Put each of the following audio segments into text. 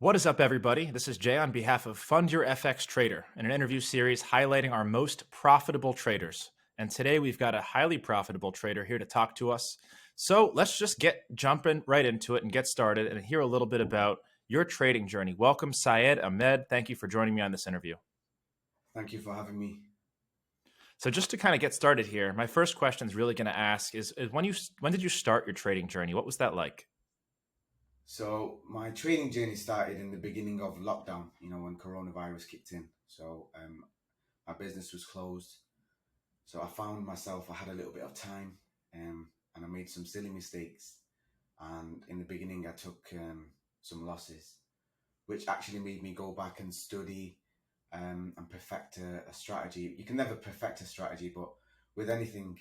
What is up, everybody? This is Jay on behalf of Fund Your FX Trader in an interview series highlighting our most profitable traders. And today we've got a highly profitable trader here to talk to us. So let's just get jumping right into it and get started and hear a little bit about your trading journey. Welcome, Syed Ahmed. Thank you for joining me on this interview. Thank you for having me. So just to kind of get started here, my first question is really going to ask is when did you start your trading journey? What was that like? So my trading journey started in the beginning of lockdown, when coronavirus kicked in. So my business was closed. So I found myself, I had a little bit of time and I made some silly mistakes. And in the beginning, I took some losses, which actually made me go back and study and perfect a strategy. You can never perfect a strategy, but with anything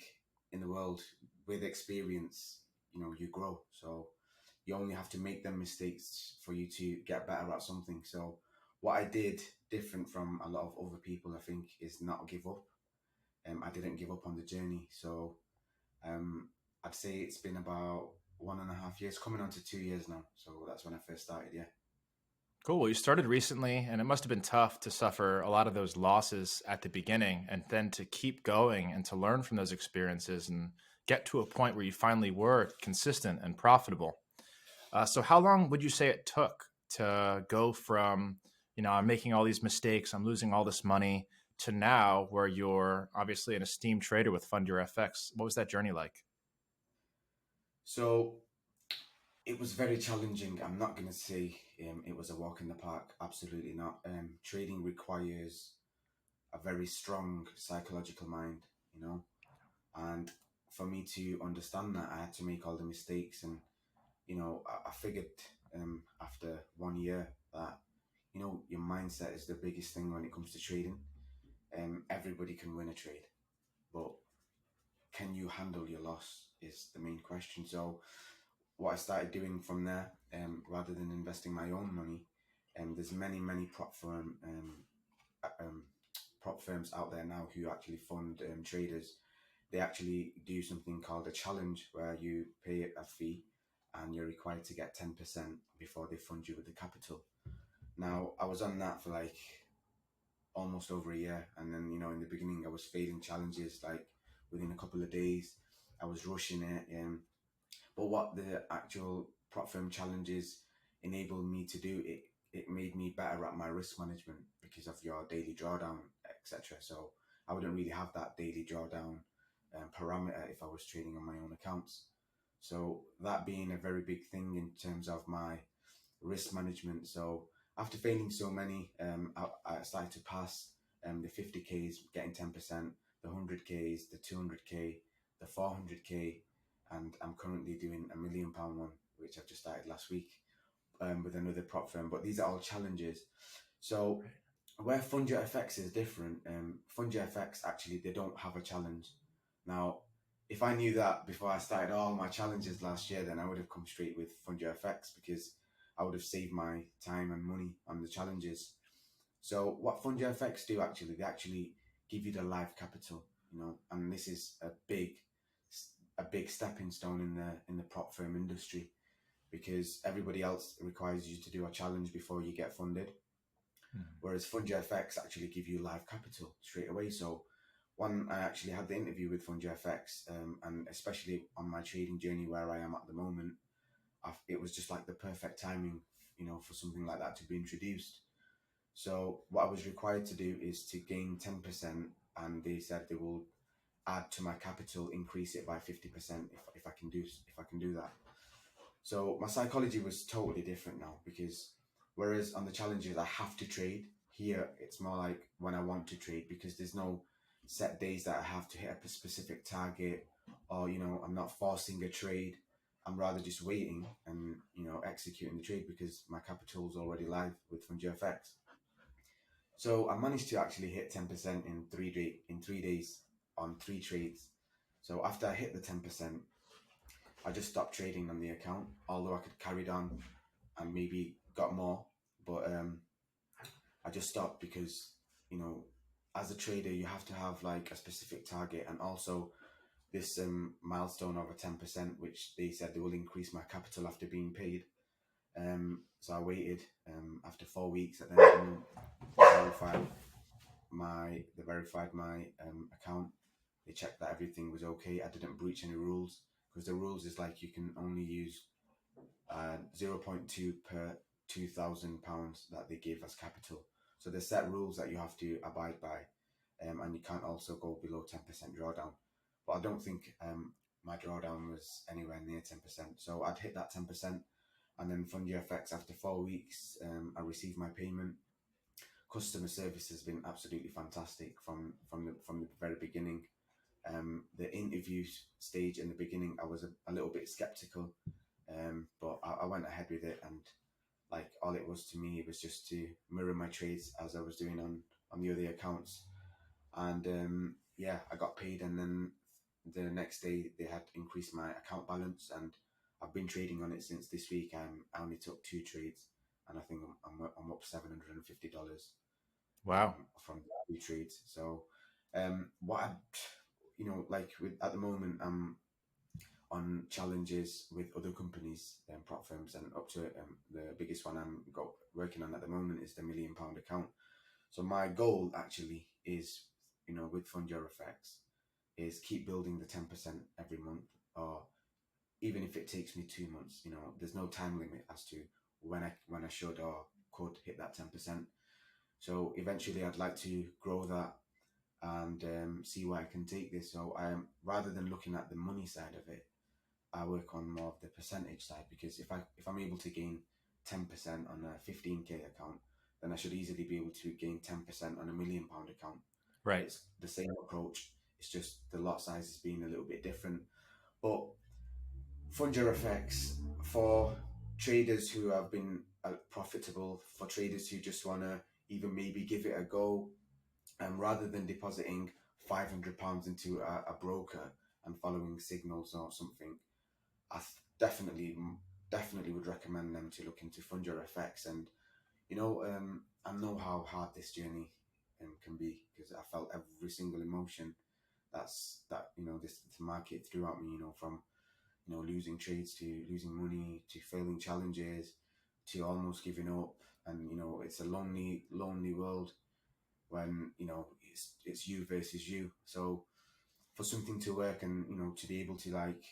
in the world, with experience, you grow. So you only have to make them mistakes for you to get better at something. So what I did different from a lot of other people, I think, is not give up. I didn't give up on the journey. So um, I'd say it's been about 1.5 years, coming on to 2 years now. So that's when I first started. Yeah. Cool. Well, you started recently, and it must have been tough to suffer a lot of those losses at the beginning and then to keep going and to learn from those experiences and get to a point where you finally were consistent and profitable. So, how long would you say it took to go from, I'm making all these mistakes, I'm losing all this money, to now where you're obviously an esteemed trader with Fund Your FX? What was that journey like? So it was very challenging. I'm not going to say it was a walk in the park. Absolutely not. Trading requires a very strong psychological mind, you know. And for me to understand that, I had to make all the mistakes. And, I figured after 1 year that, your mindset is the biggest thing when it comes to trading. Everybody can win a trade, but can you handle your loss is the main question. So what I started doing from there, rather than investing my own money, there's many um, prop firms out there now who actually fund traders. They actually do something called a challenge where you pay a fee and you're required to get 10% before they fund you with the capital. Now, I was on that for like almost over a year. And then, in the beginning, I was failing challenges like within a couple of days. I was rushing it. But what the actual prop firm challenges enabled me to do, it made me better at my risk management because of your daily drawdown, etc. So I wouldn't really have that daily drawdown parameter if I was trading on my own accounts. So that being a very big thing in terms of my risk management. So after failing so many, I started to pass the 50Ks, getting 10%, the 100Ks, the 200K, the 400K, and I'm currently doing £1 million one, which I've just started last week with another prop firm. But these are all challenges. So where Fungia FX is different, Fungia FX actually they don't have a challenge. Now, if I knew that before I started all my challenges last year, then I would have come straight with Fungia FX because I would have saved my time and money on the challenges. So what Fungia FX do actually, they actually give you the live capital, and this is a big stepping stone in the prop firm industry because everybody else requires you to do a challenge before you get funded. Mhm. Whereas FundFX actually give you live capital straight away. So one, I actually had the interview with FundFX, and especially on my trading journey where I am at the moment, it was just like the perfect timing, for something like that to be introduced. So what I was required to do is to gain 10%, and they said they will add to my capital, increase it by 50% if I can do that. So my psychology was totally different now because whereas on the challenges I have to trade, here it's more like when I want to trade because there's no set days that I have to hit a specific target or I'm not forcing a trade. I'm rather just waiting and executing the trade because my capital is already live with FunGFX. So I managed to actually hit 10% in 3 days on three trades. So after I hit the 10%, I just stopped trading on the account, although I could carried on and maybe got more. But I just stopped because, you know, as a trader, you have to have like a specific target and also this milestone of a 10%, which they said they will increase my capital after being paid. So I waited. After 4 weeks, at the end of the month, verified they verified my account. They checked that everything was okay. I didn't breach any rules, because the rules is like you can only use 0.2 per £2,000 that they give as capital. So there's set rules that you have to abide by, and you can't also go below 10% drawdown. But I don't think my drawdown was anywhere near 10%. So I'd hit that 10%, and then FundUFX, after 4 weeks, I received my payment. Customer service has been absolutely fantastic from the very beginning. The interview stage in the beginning, I was a little bit skeptical, but I went ahead with it, and like all it was to me was just to mirror my trades as I was doing on the other accounts. And yeah, I got paid, and then the next day they had increased my account balance, and I've been trading on it since this week. I only took 2 trades, and I think I'm up $750 Wow. from 2 trades. So what I, like with at the moment, I'm on challenges with other companies and prop firms, and up to the biggest one working on at the moment is the £1,000,000 account. So my goal actually is, with FundUFX, is keep building the 10% every month, or even if it takes me 2 months. There's no time limit as to when I should or could hit that 10%. So eventually I'd like to grow that, and see where I can take this. So rather than looking at the money side of it, I work on more of the percentage side, because if I'm able to gain 10% on a 15k account, then I should easily be able to gain 10% on a £1,000,000 account. Right. It's the same approach. It's just the lot size has been a little bit different. But FundUFX, for traders who have been profitable, for traders who just want to even maybe give it a go, and rather than depositing £500 into a broker and following signals or something, I definitely would recommend them to look into FundUFX. And I know how hard this journey can be, because I felt every single emotion this market threw at me. From losing trades, to losing money, to failing challenges, to almost giving up. And it's a lonely world when it's you versus you. So for something to work, and to be able to, like,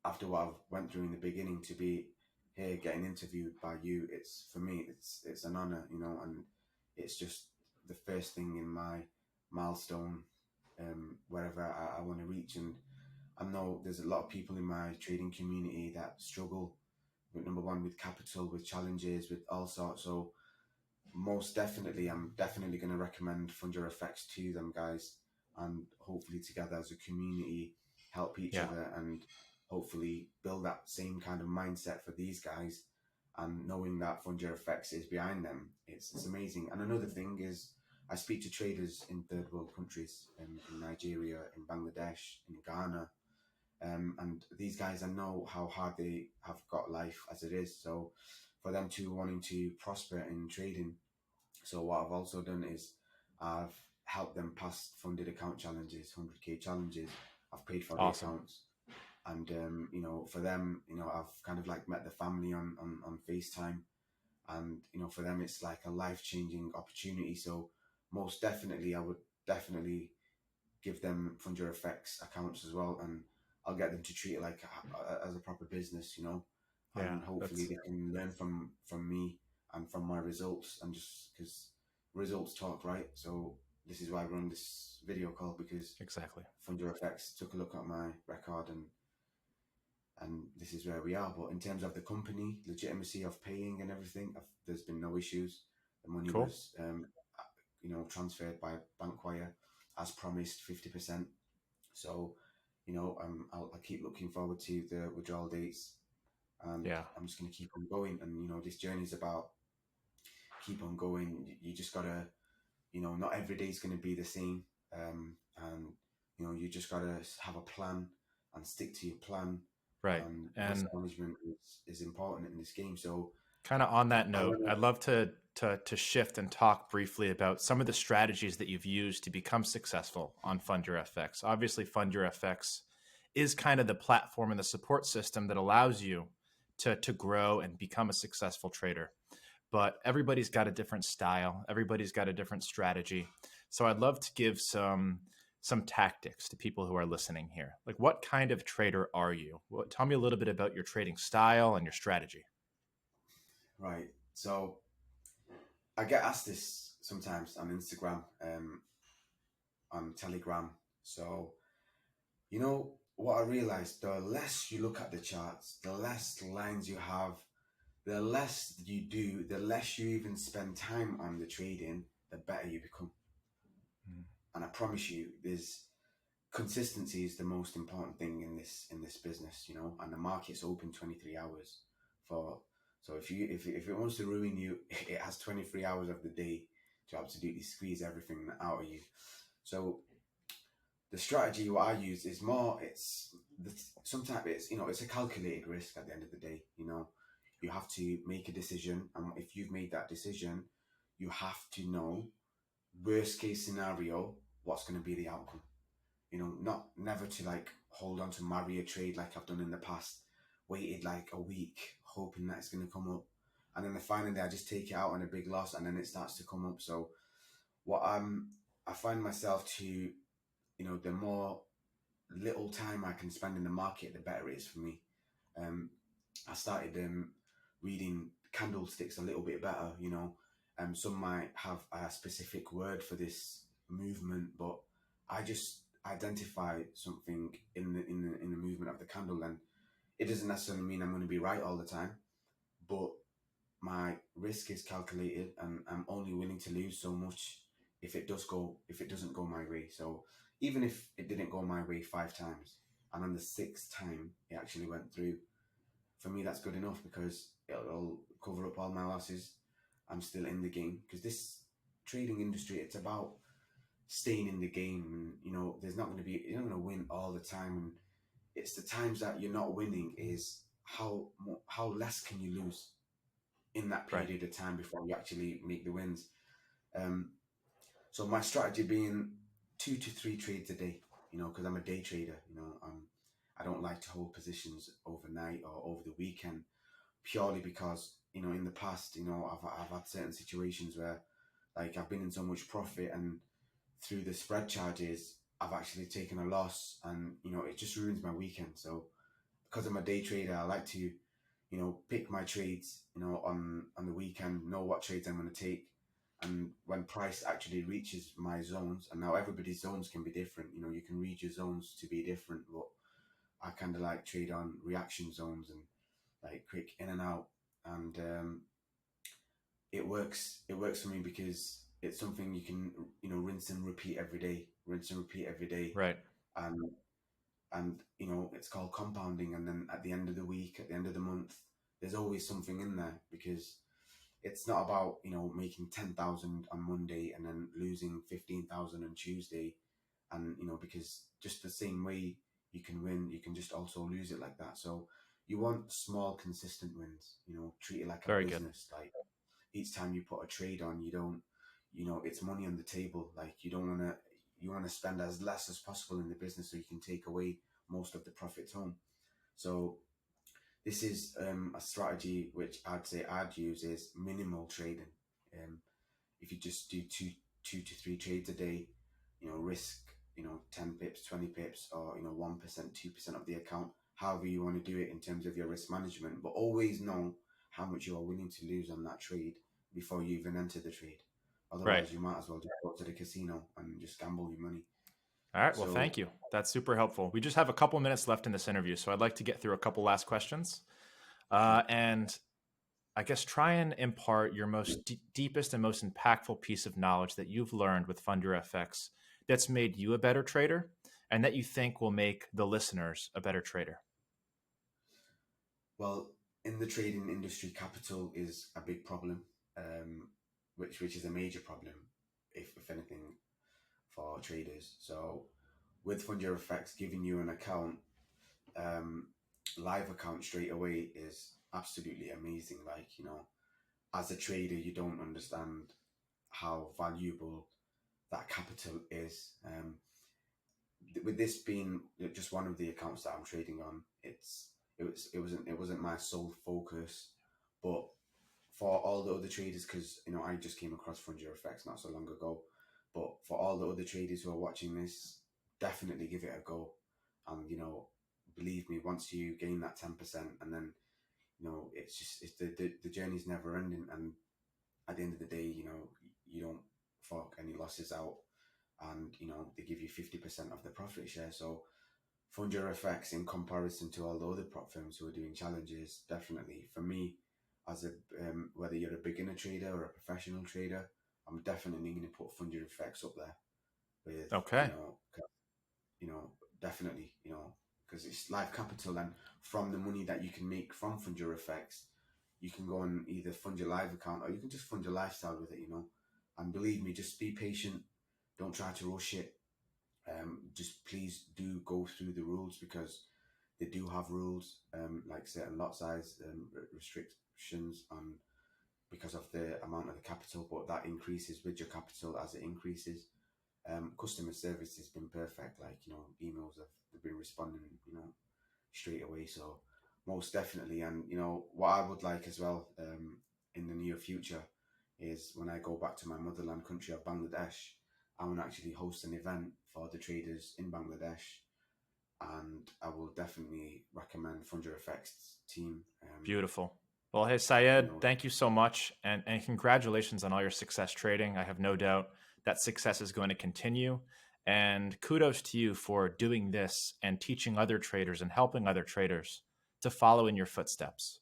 after what I've went through in the beginning, to be here getting interviewed by you, it's, for me, it's an honor, and it's just the first thing in my milestone, wherever I want to reach. And I know there's a lot of people in my trading community that struggle with, number one, with capital, with challenges, with all sorts. So most definitely, I'm definitely going to recommend FundUFX to them, guys, and hopefully together as a community help each Yeah. other, and hopefully build that same kind of mindset for these guys. And knowing that FundUFX is behind them, it's amazing. And another thing is, I speak to traders in third world countries, in Nigeria, in Bangladesh, in Ghana, and these guys, I know how hard they have got life as it is. So for them to wanting to prosper in trading, so what I've also done is I've helped them pass funded account challenges, 100k challenges. I've paid for the Awesome. accounts, and for them, I've kind of like met the family on FaceTime, and for them it's like a life-changing opportunity. So most definitely, I would definitely give them FundUFX accounts as well, and I'll get them to treat it like as a proper business, Yeah. and hopefully they can learn from me and from my results, and just because results talk, right? So this is why we're on this video call, because Exactly. FundUFX took a look at my record, and this is where we are. But in terms of the company legitimacy of paying and everything, there's been no issues. The money Cool. was transferred by Bankwire as promised, 50%. So I'll keep looking forward to the withdrawal dates, and Yeah. I'm just going to keep on going. And this journey is about keep on going. You just gotta, not every day is going to be the same, and you just gotta have a plan and stick to your plan. Right. And risk And management is important in this game. So kind of on that I note, want to. I'd love to shift and talk briefly about some of the strategies that you've used to become successful on FundUFX. Obviously, FundUFX is kind of the platform and the support system that allows you to grow and become a successful trader. But everybody's got a different style. Everybody's got a different strategy. So I'd love to give some tactics to people who are listening here. Like, what kind of trader are you? Tell me a little bit about your trading style and your strategy. Right. So I get asked this sometimes on Instagram, on Telegram. So, what I realized, the less you look at the charts, the less lines you have, the less you do, the less you even spend time on the trading, the better you become. Mm. And I promise you, there's consistency is the most important thing in this business, and the market's open 23 hours for. So if it wants to ruin you, it has 23 hours of the day to absolutely squeeze everything out of you. So the strategy what I use is more, sometimes it's a calculated risk at the end of the day. You have to make a decision, and if you've made that decision, you have to know worst case scenario what's going to be the outcome. Not never to like hold on to marry a trade like I've done in the past, waited like a week hoping that it's going to come up, and then the final day I just take it out on a big loss, and then it starts to come up. So what I find myself to, the more little time I can spend in the market, the better it is for me. I started reading candlesticks a little bit better. Some might have a specific word for this movement, but I just identify something in the movement of the candle, and it doesn't necessarily mean I'm going to be right all the time, but my risk is calculated, and I'm only willing to lose so much if it doesn't go my way. So even if it didn't go my way 5 times, and on the sixth time it actually went through, for me that's good enough, because it'll cover up all my losses. I'm still in the game, because this trading industry, it's about staying in the game. And there's not going to be, you're not going to win all the time, and it's the times that you're not winning is how less can you lose in that Right. period of time before you actually make the wins. Um, so my strategy being 2 to 3 trades a day, because I'm a day trader. I don't like to hold positions overnight or over the weekend, purely because in the past, I've had certain situations where, like, I've been in so much profit, and through the spread charges I've actually taken a loss, and it just ruins my weekend. So because I'm a day trader, I like to pick my trades, on the weekend, know what trades I'm going to take. And when price actually reaches my zones, and now everybody's zones can be different, you can read your zones to be different, but I kind of like trade on reaction zones and like quick in and out. And it works for me because it's something you can, rinse and repeat every day, Right. and it's called compounding. And then at the end of the week, at the end of the month, there's always something in there, because it's not about making 10,000 on Monday and then losing 15,000 on Tuesday. And because just the same way you can win, you can just also lose it like that. So you want small consistent wins, treat it like a Very good. business. Like, each time you put a trade on, you don't, it's money on the table. Like, you want to spend as less as possible in the business, so you can take away most of the profits home. So this is a strategy which I'd say I'd use is minimal trading. If you just do two to three trades a day, risk 10 pips, 20 pips, or 1%, 2% of the account, however you want to do it in terms of your risk management. But always know how much you are willing to lose on that trade before you even enter the trade. Right. Otherwise, you might as well just go to the casino and just gamble your money. All right. Well, So thank you. That's super helpful. We just have a couple minutes left in this interview, so I'd like to get through a couple last questions. okay. And I guess try and impart your most deepest and most impactful piece of knowledge that you've learned with Fund Your FX that's made you a better trader and that you think will make the listeners a better trader. Well, in the trading industry, capital is a big problem, which is a major problem, if anything, for traders. So with Fund Your FX, giving you an account, um, live account straight away is absolutely amazing. Like, as a trader, you don't understand how valuable that capital is. With this being just one of the accounts that I'm trading on, it wasn't my sole focus, but for all the other traders, because I just came across Fungi Effects not so long ago, but for all the other traders who are watching this, definitely give it a go, and believe me, once you gain that 10%, and then it's the journey's never ending, and at the end of the day, you don't fork any losses out, and they give you 50% of the profit share. So Fungi Effects, in comparison to all the other prop firms who are doing challenges, definitely for me, as a whether you're a beginner trader or a professional trader, I'm definitely going to put Fungi Effects up there with Okay. you know definitely, because it's live capital, and from the money that you can make from Fungi Effects, you can go and either fund your live account, or you can just fund your lifestyle with it. And believe me, just be patient. Don't try to rush it. Just please do go through the rules, because they do have rules, like certain lot size restrictions on because of the amount of the capital, but that increases with your capital as it increases. Customer service has been perfect. Like emails have been responding straight away. So most definitely, and what I would like as well, in the near future, is when I go back to my motherland country of Bangladesh, I want to actually host an event for the traders in Bangladesh, and I will definitely recommend Fungi Effects team. Beautiful. Well, hey, You Syed, know, thank you so much. And congratulations on all your success trading. I have no doubt that success is going to continue. And kudos to you for doing this and teaching other traders and helping other traders to follow in your footsteps.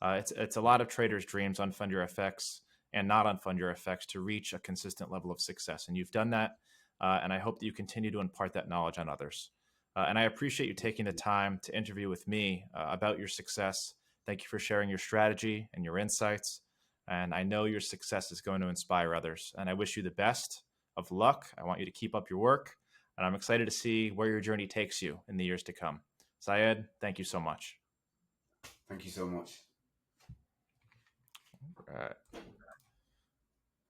It's a lot of traders' dreams on Fund Your FX and not on Fund Your FX to reach a consistent level of success. And you've done that. And I hope that you continue to impart that knowledge on others. And I appreciate you taking the time to interview with me about your success. Thank you for sharing your strategy and your insights. And I know your success is going to inspire others. And I wish you the best of luck. I want you to keep up your work. And I'm excited to see where your journey takes you in the years to come. Syed, thank you so much. thank you so much. All right.